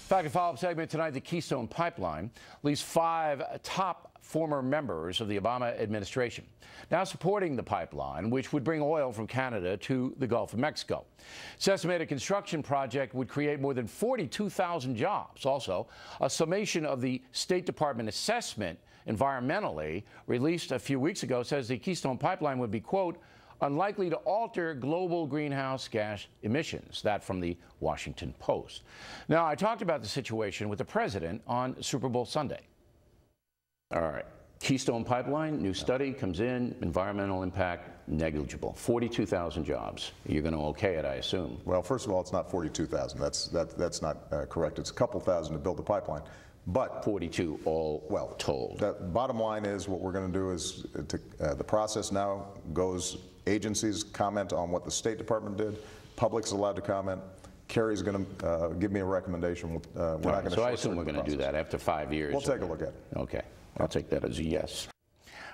In fact, a follow-up segment tonight, the Keystone Pipeline leaves 5 top former members of the Obama administration now supporting the pipeline, which would bring oil from Canada to the Gulf of Mexico. It's estimated construction project would create more than 42,000 jobs. Also, a summation of the State Department assessment environmentally released a few weeks ago says the Keystone Pipeline would be, quote, unlikely to alter global greenhouse gas emissions. That from the Washington Post. Now, I talked about the situation with the president on Super Bowl Sunday. All right. Keystone Pipeline, new study comes in, environmental impact negligible. 42,000 jobs. You're going to okay it, I assume. Well, first of all, it's not 42,000. That's not correct. It's a couple thousand to build the pipeline. But 42 all well told. The bottom line is what we're going to do is the process now goes, agencies comment on what the State Department did, public's allowed to comment. Kerry's going to give me a recommendation. We're not going to. So I assume we're going to do that after 5 years. We'll take a look at it. Okay. I'll take that as a yes.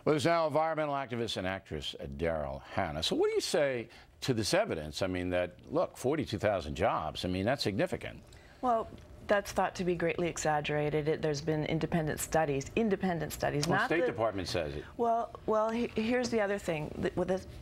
Well, there's now environmental activist and actress Daryl Hannah. So what do you say to this evidence? I mean, that, look, 42,000 jobs, I mean, that's significant. Well, that's thought to be greatly exaggerated. There's been independent studies. Well, not State Department says it. Well, here's the other thing.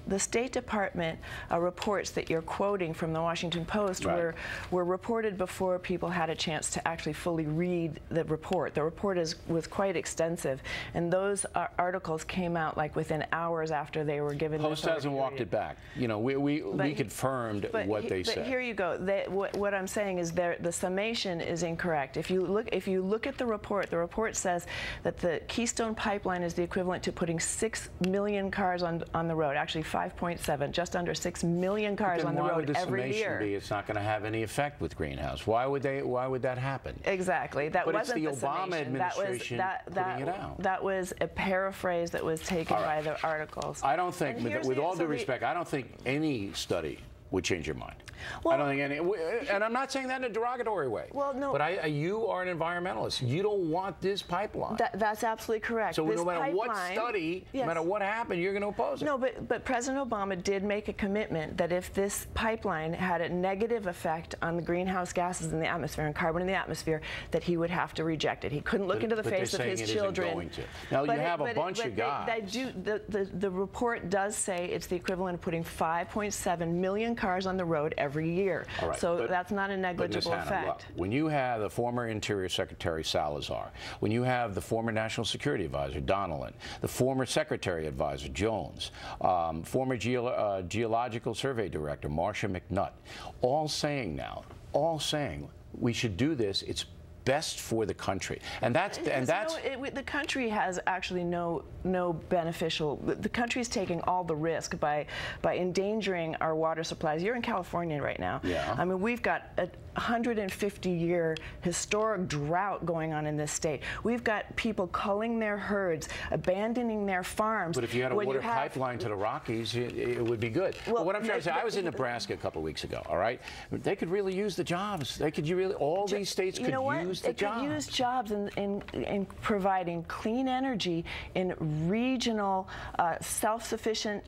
The State Department reports that you're quoting from the Washington Post were reported before people had a chance to actually fully read the report. The report was quite extensive, and those articles came out like within hours after they were given. Post hasn't walked it back. You know, we confirmed what they said. But here you go. What I'm saying is the summation is incorrect. If you look at the report says that the Keystone Pipeline is the equivalent to putting 6 million cars on the road. Actually, 5.7, just under 6 million cars on the road every year. It's not going to have any effect with greenhouse. Why would that happen? Exactly. That wasn't the Obama administration putting it out. That was a paraphrase that was taken by the articles. I don't think, with all due respect, I don't think any study would change your mind. Well, I don't think any, and I'm not saying that in a derogatory way. Well, no. But you are an environmentalist. You don't want this pipeline. That's absolutely correct. So no matter what study, no matter what happened, you're going to oppose it. No, but President Obama did make a commitment that if this pipeline had a negative effect on the greenhouse gases in the atmosphere and carbon in the atmosphere, that he would have to reject it. He couldn't look into the face of his children. Now you have a bunch of guys. The report does say it's the equivalent of putting 5.7 million cars on the road every year. Right, so that's not a negligible effect. When you have the former Interior Secretary Salazar, when you have the former National Security Advisor Donnellan, the former Secretary Advisor Jones, former Geological Survey Director Marcia McNutt, all saying we should do this. It's best for the country, the country has actually no beneficial. The country's taking all the risk by endangering our water supplies. You're in California right now. Yeah. I mean, we've got a 150-year historic drought going on in this state. We've got people culling their herds, abandoning their farms. But if you had a water pipeline to the Rockies, it would be good. Well, what I'm trying to say, I was in Nebraska a couple of weeks ago. All right, they could really use the jobs. They could all these states could use the jobs. They could use jobs in providing clean energy in regional, self-sufficient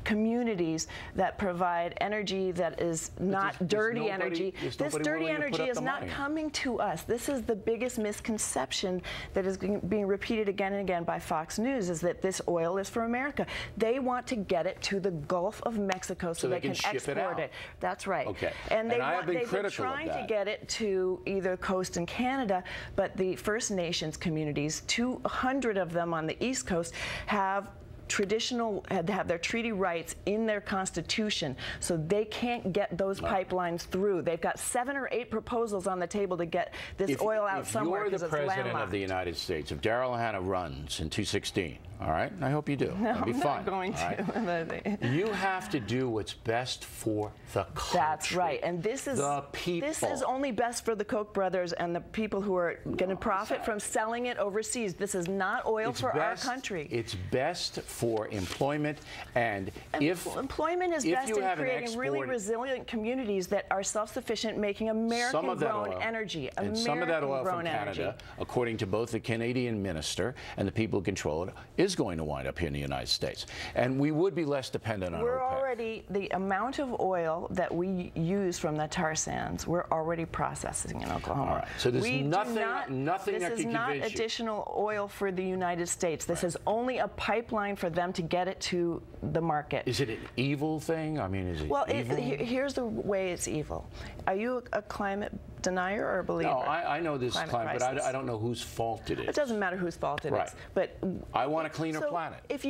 communities that provide energy that is not dirty energy. This dirty energy is not coming to us. This is the biggest misconception that is being repeated again and again by Fox News, is that this oil is for America. They want to get it to the Gulf of Mexico so they can export it. That's right. Okay. And they've been trying to get it to either coast in Canada, but the First Nations communities, 200 of them on the East Coast, have their treaty rights in their constitution, so they can't get those pipelines through. They've got 7 or 8 proposals on the table to get this oil out somewhere because it's landlocked. If you're the president of the United States, if Daryl Hannah runs in 2016, all right, I hope you do. No, That'd be fun. I'm not going to. You have to do what's best for the country. That's right, and this is the people. This is only best for the Koch brothers and the people who are going to profit from selling it overseas. This is not oil for our country. It's best for employment, and if employment is best in creating really resilient communities that are self-sufficient, making American-grown energy. And some of that oil from Canada, according to both the Canadian minister and the people who control it, is going to wind up here in the United States, and we would be less dependent on OPEC. already, the amount of oil that we use from the tar sands, we're already processing in Oklahoma. All right. So there's nothing that can convince you. This is not additional oil for the United States. This is only a pipeline for them to get it to the market. Is it an evil thing? I mean, is it evil? Here's the way it's evil. Are you a climate denier or a believer? No, I know this is climate, but I don't know whose fault it is. It doesn't matter whose fault it is. But I want a cleaner planet. If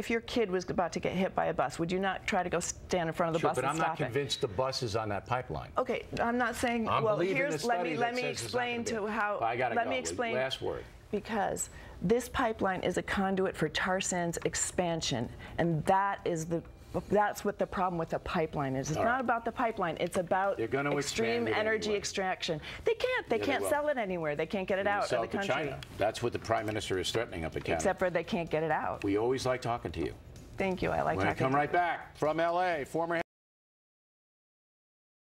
your kid was about to get hit by a bus, would you not try to go stand in front of the bus and stop it? But I'm not convinced the bus is on that pipeline. Okay, I'm not saying. Well, here's let me explain to how. I gotta let go. me explain. Last word. Because this pipeline is a conduit for tar sands expansion, and that's what the problem with the pipeline is. It's not about the pipeline. It's about extreme energy extraction. They can't. They can't sell it anywhere. They can't get it out of the country. China. That's what the Prime Minister is threatening up in Canada. Except for they can't get it out. We always like talking to you. Thank you. I like talking to you. We're going to come right back from L.A. Former